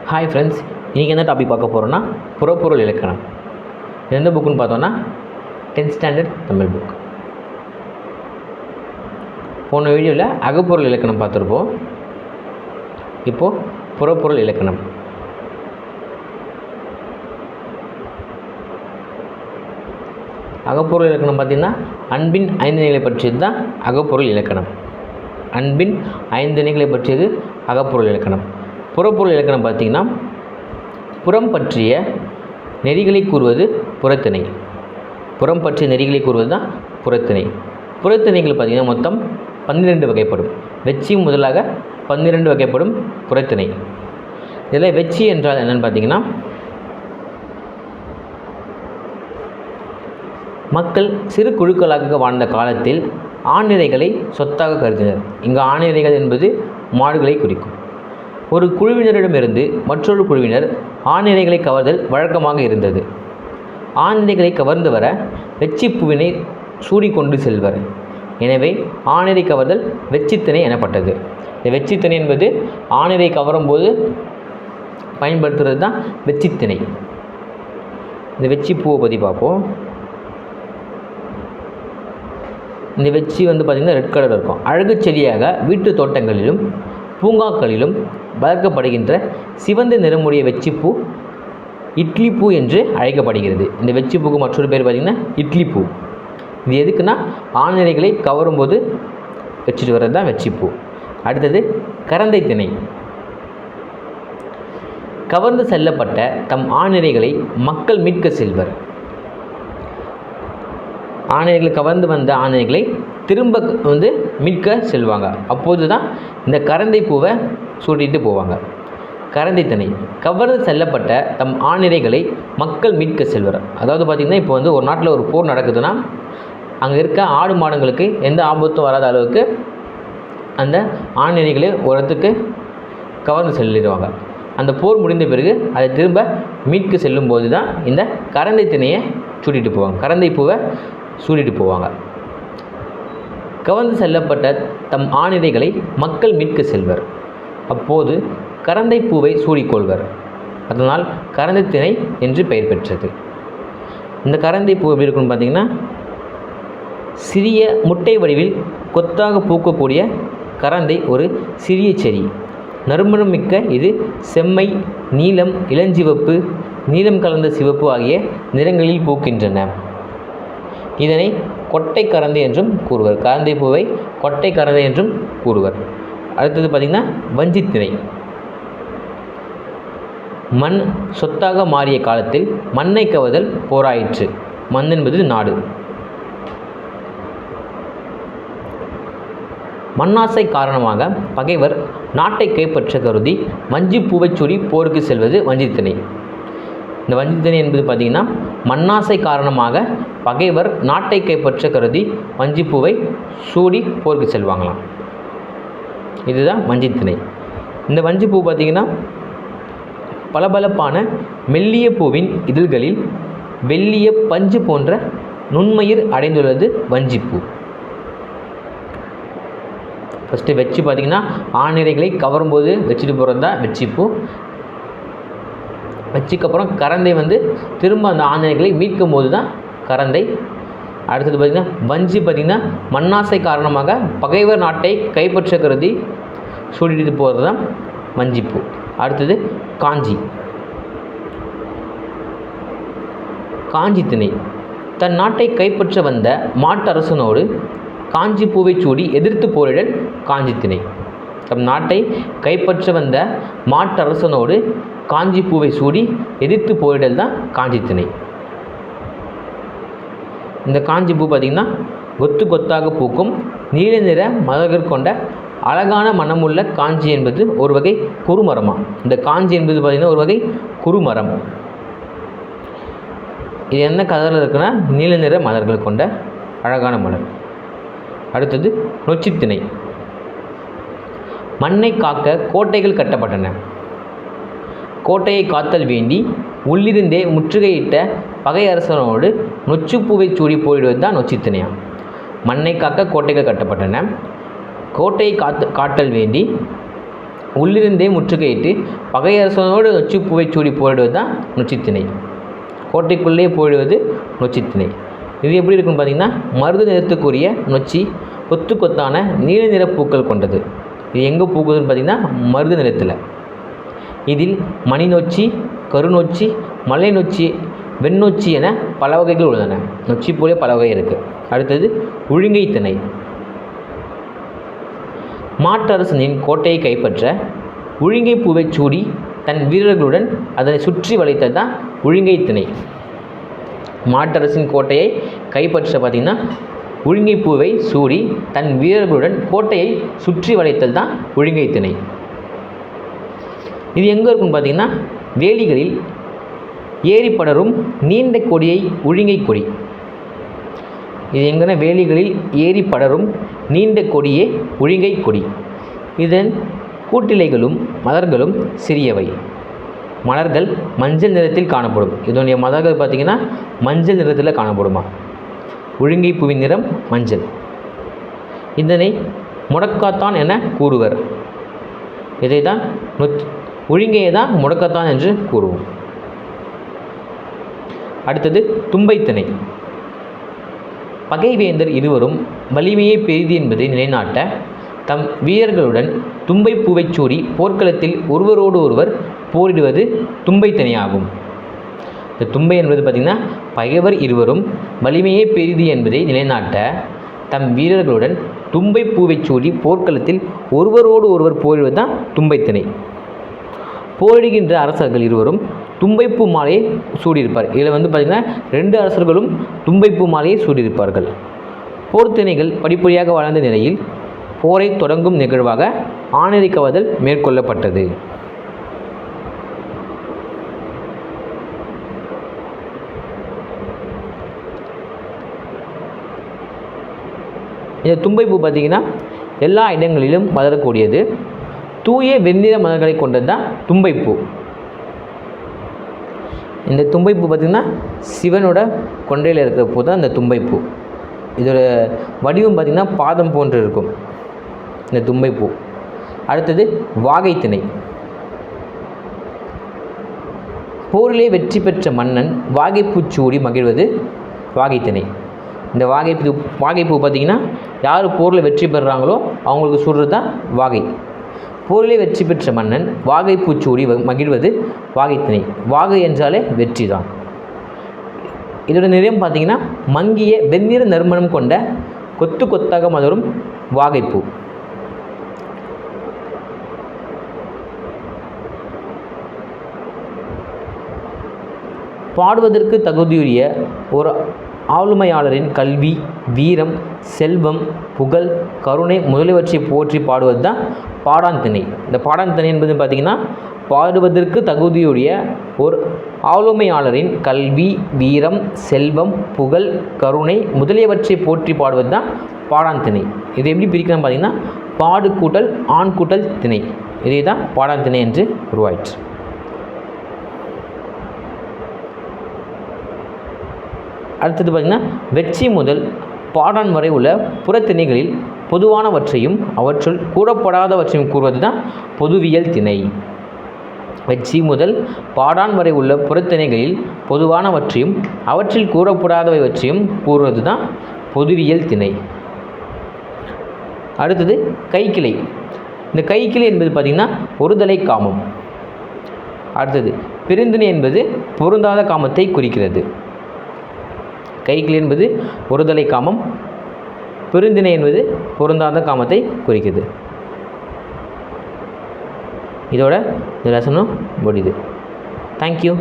Hi friends, இன்றைக்கி என்ன topic பார்க்க போகிறோன்னா புறப்பொருள் இலக்கணம். எந்த புக்குன்னு பார்த்தோன்னா 10th ஸ்டாண்டர்ட் தமிழ் புக். போன வீடியோவில் அகப்பொருள் இலக்கணம் பார்த்துருப்போம். இப்போது புறப்பொருள் இலக்கணம். அகப்பொருள் இலக்கணம் பார்த்திங்கன்னா அன்பின் 5 நிலைகளை பற்றியது தான் அகப்பொருள் இலக்கணம். அன்பின் 5 நிலைகளை பற்றியது அகப்பொருள் இலக்கணம். புறப்பொருள் இலக்கணம் பார்த்திங்கன்னா புறம் பற்றிய நெறிகளை கூறுவது புறத்திணை. புறம் பற்றிய நெறிகளை கூறுவது தான் புறத்திணை. புறத்திணைகள் பார்த்திங்கன்னா மொத்தம் 12 வகைப்படும். வெச்சி முதலாக 12 வகைப்படும் புறத்திணை. இதில் வெச்சி என்றால் என்னென்னு பார்த்திங்கன்னா, மக்கள் சிறு குழுக்களாக வாழ்ந்த காலத்தில் ஆணிரைகளை சொத்தாக கருதினர். இங்கு ஆணிரைகள் என்பது மாடுகளை குறிக்கும். ஒரு குழுவினரிடமிருந்து மற்றொரு குழுவினர் ஆணிரைகளை கவர்தல் வழக்கமாக இருந்தது. ஆணிரைகளை கவர்ந்து வர வெச்சிப்பூவினை சூடிக்கொண்டு செல்வர். எனவே ஆணிரை கவர்தல் வெச்சித்திணை எனப்பட்டது. இந்த வெச்சித்திணை என்பது ஆணிரை கவரும்போது பயன்படுத்துகிறது தான் வெச்சித்திணை. இந்த வெச்சிப்பூவை பற்றி பார்ப்போம். இந்த வெச்சி பார்த்திங்கன்னா ரெட் கலர் இருக்கும். அழகு செடியாக வீட்டு தோட்டங்களிலும் பூங்காக்களிலும் வளர்க்கப்படுகின்ற சிவந்த நிறமுடைய வெச்சிப்பூ இட்லி பூ என்று அழைக்கப்படுகிறது. இந்த வெச்சிப்பூக்கு மற்றொரு பேர் பார்த்திங்கன்னா இட்லி பூ. இது எதுக்குன்னா ஆணிரைகளை கவரும்போது வச்சுட்டு வர்றது தான் வெச்சிப்பூ. அடுத்தது கரந்தை திணை. கவர்ந்து செல்லப்பட்ட தம் ஆணிரைகளை மக்கள் மீட்க செல்வர். ஆணிரைகளை கவர்ந்து வந்த ஆணிரைகளை திரும்ப மீட்க செல்வாங்க. அப்போது தான் இந்த கரந்தை பூவை சூட்டிட்டு போவாங்க. கரந்தை திணை. கவர்ந்து செல்லப்பட்ட தம் ஆணிரைகளை மக்கள் மீட்க செல்வர். அதாவது பார்த்திங்கன்னா, இப்போ ஒரு நாட்டில் ஒரு போர் நடக்குதுன்னா அங்கே இருக்க ஆடு மாடுங்களுக்கு எந்த ஆபத்தும் வராத அளவுக்கு அந்த ஆணிரைகளை ஒரு இடத்துக்கு கவர்ந்து செல்லிடுவாங்க. அந்த போர் முடிந்த பிறகு அதை திரும்ப மீட்க செல்லும்போது தான் இந்த கரந்தை திணையை சூட்டிட்டு போவாங்க. கரந்தை பூவை சூட்டிட்டு போவாங்க. கவர்ந்து செல்லப்பட்ட தம் ஆணிரைகளை மக்கள் மீட்க செல்வர். அப்போது கரந்தை பூவை சூடிக்கொள்வர். அதனால் கரந்தை திணை என்று பெயர் பெற்றது. இந்த கரந்தை பூ எப்படி இருக்குன்னு பார்த்திங்கன்னா, சிறிய முட்டை வடிவில் கொத்தாக பூக்கக்கூடிய கரந்தை ஒரு சிறிய செடி. நறுமணம் மிக்க இது செம்மை, நீலம், இளஞ்சிவப்பு, நீலம் கலந்த சிவப்பு ஆகிய நிறங்களில் பூக்கின்றன. இதனை கொட்டை கரந்தை என்றும் கூறுவர். கரந்தை பூவை கொட்டை கரந்தை என்றும் கூறுவர். அடுத்தது பார்த்திங்கன்னா வஞ்சித்திணை. மண் சொத்தாக மாறிய காலத்தில் மண்ணை கவர்தல் போராயிற்று. மண் என்பது நாடு. மண்ணாசை காரணமாக பகைவர் நாட்டை கைப்பற்ற கருதி வஞ்சிப்பூவை சூடி போருக்கு செல்வது வஞ்சித்திணை. இந்த வஞ்சித்திணை என்பது பார்த்திங்கன்னா, மண்ணாசை காரணமாக பகைவர் நாட்டை கைப்பற்ற கருதி வஞ்சிப்பூவை சூடி போருக்கு செல்வாங்களாம். இதுதான் வஞ்சித்திணை. இந்த வஞ்சிப்பூ பார்த்திங்கன்னா, பளபளப்பான மெல்லிய பூவின் இதழ்களில் வெள்ளிய பஞ்சு போன்ற நுண்மயிர் அடைந்துள்ளது வஞ்சிப்பூ. ஃபஸ்ட்டு வெச்சி பார்த்திங்கன்னா, ஆணிரைகளை கவரும்போது வச்சுட்டு போகிறது தான் வெச்சிப்பூ. வச்சிக்கப்புறம் கரந்தை திரும்ப அந்த ஆணிரைகளை மீட்கும் போது தான் கரந்தை. அடுத்தது பார்த்திங்கன்னா வஞ்சி பார்த்திங்கன்னா, மண்ணாசை காரணமாக பகைவர் நாட்டை கைப்பற்ற கருதி சூடிட்டு போகிறது தான் வஞ்சிப்பூ. அடுத்தது காஞ்சி. காஞ்சி திணை. தன் நாட்டை கைப்பற்ற வந்த மாட்டரசனோடு காஞ்சி பூவை சூடி எதிர்த்து போரிடல் காஞ்சி திணை. தம் நாட்டை கைப்பற்ற வந்த மாட்டரசனோடு காஞ்சி பூவை சூடி எதிர்த்து போரிடல் தான் காஞ்சி திணை. இந்த காஞ்சி பூ பார்த்திங்கன்னா கொத்து கொத்தாக பூக்கும் நீல நிற மலர்கள் கொண்ட அழகான மனமுள்ள காஞ்சி என்பது ஒரு வகை குறுமரமாக. இந்த காஞ்சி என்பது பார்த்திங்கன்னா ஒரு வகை குறுமரம். இது என்ன கலரில் இருக்குன்னா நீல நிற மலர்கள் கொண்ட அழகான மலர். அடுத்தது நொச்சித்திணை. மண்ணை காக்க கோட்டைகள் கட்டப்பட்டன. கோட்டையை காத்தல் வேண்டி உள்ளிருந்தே முற்றுகையிட்ட பகை அரசனோடு நொச்சிப்பூவை சூடி போயிடுவது தான் நொச்சித்திணையாம். மண்ணை காக்க கோட்டைகள் கட்டப்பட்டன. கோட்டையை காட்டல் வேண்டி உள்ளிருந்தே முற்றுகையிட்டு பகையரசனோடு நொச்சிப்பூவை சூடி போரிடுவது தான் நொச்சித்திணை. கோட்டைக்குள்ளே போயிடுவது நொச்சித்திணை. இது எப்படி இருக்குன்னு பார்த்தீங்கன்னா, மருது நிறத்துக்குரிய நொச்சி கொத்து கொத்தான நீல நிற பூக்கள் கொண்டது. இது எங்கே பூக்குதுன்னு பார்த்தீங்கன்னா, மருது நிறத்தில். இதில் மணி நொச்சி, கருநொச்சி, மலை நொச்சி, வெண்ணொச்சி என பல வகைகள் உள்ளன. நொச்சி போலே பல வகை இருக்குது. அடுத்தது உழிங்கை திணை. மாற்றரசனின் கோட்டையை கைப்பற்ற உழிங்கை பூவை சூடி தன் வீரர்களுடன் அதனை சுற்றி வளைத்தது தான் உழிங்கை திணை. மாற்றரசின் கோட்டையை கைப்பற்ற பார்த்திங்கன்னா உழிங்கை பூவை சூடி தன் வீரர்களுடன் கோட்டையை சுற்றி வளைத்தது தான் உழிங்கை திணை. இது எங்கே இருக்குன்னு பார்த்தீங்கன்னா, வேலிகளில் ஏறி படரும் நீண்ட கொடியை உழிங்கை கொடி. இது எங்கன்னா, வேலிகளில் ஏறி படரும் நீண்ட கொடியே உழிங்கை கொடி. இதன் கூட்டிலைகளும் மலர்களும் சிறியவை. மலர்கள் மஞ்சள் நிறத்தில் காணப்படும். இதனுடைய மலர்கள் பார்த்திங்கன்னா மஞ்சள் நிறத்தில் காணப்படுமா. உழிங்கை பூவின் நிறம் மஞ்சள். இதனை முடக்காத்தான் என கூறுவர். இதை தான் உழிங்கையை தான் முடக்கத்தான் என்று கூறுவோம். அடுத்தது தும்பை திணை. பகைவேந்தர் இருவரும் வலிமையை பெரிது என்பதை நிலைநாட்ட தம் வீரர்களுடன் தும்பை பூவை சூடி போர்க்களத்தில் ஒருவரோடு ஒருவர் போரிடுவது தும்பை திணையாகும். இந்த தும்பை என்பது பார்த்திங்கன்னா, பகைவர் இருவரும் வலிமையை பெரிது என்பதை நிலைநாட்ட தம் வீரர்களுடன் தும்பை பூவை சூடி போர்க்களத்தில் ஒருவரோடு ஒருவர் போரிடுவது தான் தும்பை திணை. போரிடுகின்ற அரசர்கள் இருவரும் தும்பைப்பூ மாலையை சூடியிருப்பார். இதில் பார்த்திங்கன்னா 2 அரசர்களும் தும்பைப்பூ மாலையை சூடியிருப்பார்கள். போர்த்திணைகள் படிப்படியாக வளர்ந்த நிலையில் போரை தொடங்கும் நிகழ்வாக ஆணிரை கவர்தல் மேற்கொள்ளப்பட்டது. இந்த தும்பைப்பூ பார்த்திங்கன்னா எல்லா இடங்களிலும் வளரக்கூடியது. தூய வெண்ணிற மலர்களை கொண்டது தான் தும்பைப்பூ. இந்த தும்பைப்பூ பார்த்திங்கன்னா சிவனோட கொண்டையில் இருக்கிற பூ தான் இந்த தும்பைப்பூ. இதோட வடிவம் பார்த்திங்கன்னா பாதம் போன்று இருக்கும் இந்த தும்பைப்பூ. அடுத்தது வாகை திணை. போரிலே வெற்றி பெற்ற மன்னன் வாகைப்பூ சூடி மகிழ்வது வாகை திணை. இந்த வாகைப்பூ பார்த்திங்கன்னா யார் போரில் வெற்றி பெறுறாங்களோ அவங்களுக்கு சூடுறது தான் வாகை. போரிலே வெற்றி பெற்ற மன்னன் வாகைப்பூ சூடி மகிழ்வது வாகை திணை. வாகை என்றாலே வெற்றி தான். இதோட நிறம் பார்த்திங்கன்னா மங்கிய வெண்ணிற நறுமணம் கொண்ட கொத்து கொத்தாக மலரும் வாகைப்பூ. பாடுவதற்கு தகுதியுரிய ஒரு ஆளுமையாளரின் கல்வி, வீரம், செல்வம், புகழ், கருணை முதலியவற்றை போற்றி பாடுவது தான் பாடான் திணை. இந்த பாடான் திணை என்பது பார்த்திங்கன்னா, பாடுவதற்கு தகுதியுடைய ஒரு ஆளுமையாளரின் கல்வி, வீரம், செல்வம், புகழ், கருணை முதலியவற்றை போற்றி பாடுவது தான் பாடான் திணை. இதை எப்படி பிரிக்கலாம் பார்த்திங்கன்னா, பாடு கூட்டல் ஆண் கூட்டல் திணை. இதை தான் பாடான் திணை என்று உருவாயிற்று. அடுத்தது பார்த்திங்கன்னா, வெற்றி முதல் பாடான் வரை உள்ள புறத்திணைகளில் பொதுவானவற்றையும் அவற்றுள் கூறப்படாதவற்றையும் கூறுவது தான் பொதுவியல் திணை. வெற்றி முதல் பாடான் வரை உள்ள புறத்திணைகளில் பொதுவானவற்றையும் அவற்றில் கூறப்படாதவற்றையும் கூறுவது தான் பொதுவியல் திணை. அடுத்தது கைக்கிளை. இந்த கைக்கிளை என்பது பார்த்திங்கன்னா ஒருதலை காமம். அடுத்தது பெருந்திணை என்பது பொருந்தாத காமத்தை குறிக்கிறது. கைக்கிளை என்பது ஒருதலை காமம், பெருந்திணை என்பது பொருந்தாத காமத்தை குறிக்கிறது. இதோட இந்த லெசனும் முடியுது. தேங்க்யூ.